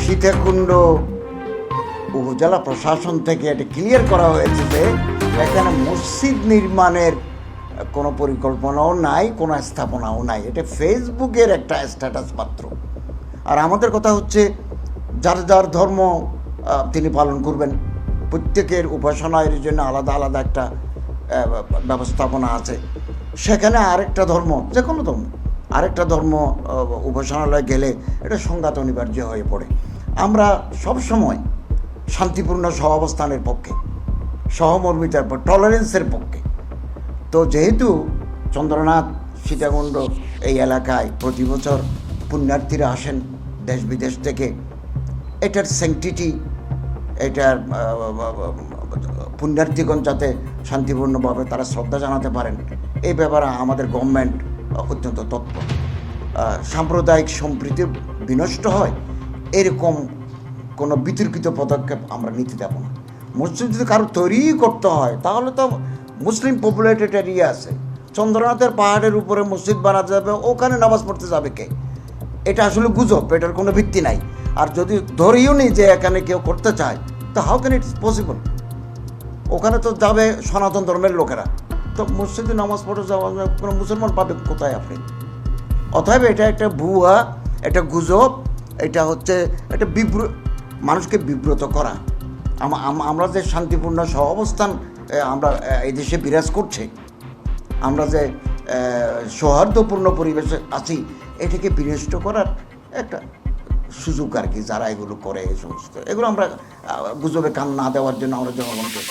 সীতাকুণ্ড উপজেলা প্রশাসন থেকে এটা ক্লিয়ার করা হয়েছে যে এখানে মসজিদ নির্মাণের কোনো পরিকল্পনাও নাই, কোনো স্থাপনাও নাই। এটা ফেসবুকের একটা স্ট্যাটাস মাত্র। আর আমাদের কথা হচ্ছে যার যার ধর্ম তিনি পালন করবেন। প্রত্যেকের উপাসনার জন্য আলাদা আলাদা একটা ব্যবস্থাপনা আছে। সেখানে আরেকটা ধর্ম, যে কোনো ধর্ম, আরেকটা ধর্ম উপাসনালয়ে গেলে এটা সংঘাত অনিবার্য হয়ে পড়ে। আমরা সবসময় শান্তিপূর্ণ সহাবস্থানের পক্ষে, সহমর্মিতার পর টলারেন্সের পক্ষে। তো যেহেতু চন্দ্রনাথ সীতাকুণ্ড এই এলাকায় প্রতি বছর পুণ্যার্থীরা আসেন দেশ বিদেশ থেকে, এটার স্যাংটিটি, এটার পুণ্যার্থীগণ যাতে শান্তিপূর্ণভাবে তারা শ্রদ্ধা জানাতে পারেন, এই ব্যাপারে আমাদের গভর্নমেন্ট অত্যন্ত তৎপর। সাম্প্রদায়িক সম্প্রীতি বিনষ্ট হয় এরকম কোনো বিতর্কিত পদক্ষেপ আমরা নিতে দেব না। মসজিদ যদি কারো তৈরি করতে হয় তাহলে তো মুসলিম পপুলেটেড এরিয়া আছে, চন্দ্রনাথের পাহাড়ের উপরে মসজিদ বানাতে যাবে, ওখানে নামাজ পড়তে যাবে কে? এটা আসলে গুজব, এটার কোনো ভিত্তি নাই। আর যদি ধরেও নেই যে এখানে কেউ করতে চায়, তো হাউ ক্যান ইটস পসিবল? ওখানে তো যাবে সনাতন ধর্মের লোকেরা, তো মসজিদে নামাজ পড়তে যাওয়া কোনো মুসলমান পাবে কোথায় আপনি? অতএব এটা একটা ভুয়া, একটা গুজব, এটা হচ্ছে একটা মানুষকে বিব্রত করা। আমরা যে শান্তিপূর্ণ সহাবস্থান আমরা এই দেশে বিরাজ করছে, আমরা যে সৌহার্দ্যপূর্ণ পরিবেশে আছি, এটাকে বিনষ্ট করার একটা সুযোগ আর কি। যারা এগুলো করে, এই সমস্ত এগুলো আমরা গুজবে কান না দেওয়ার জন্য আমরা জনগণকে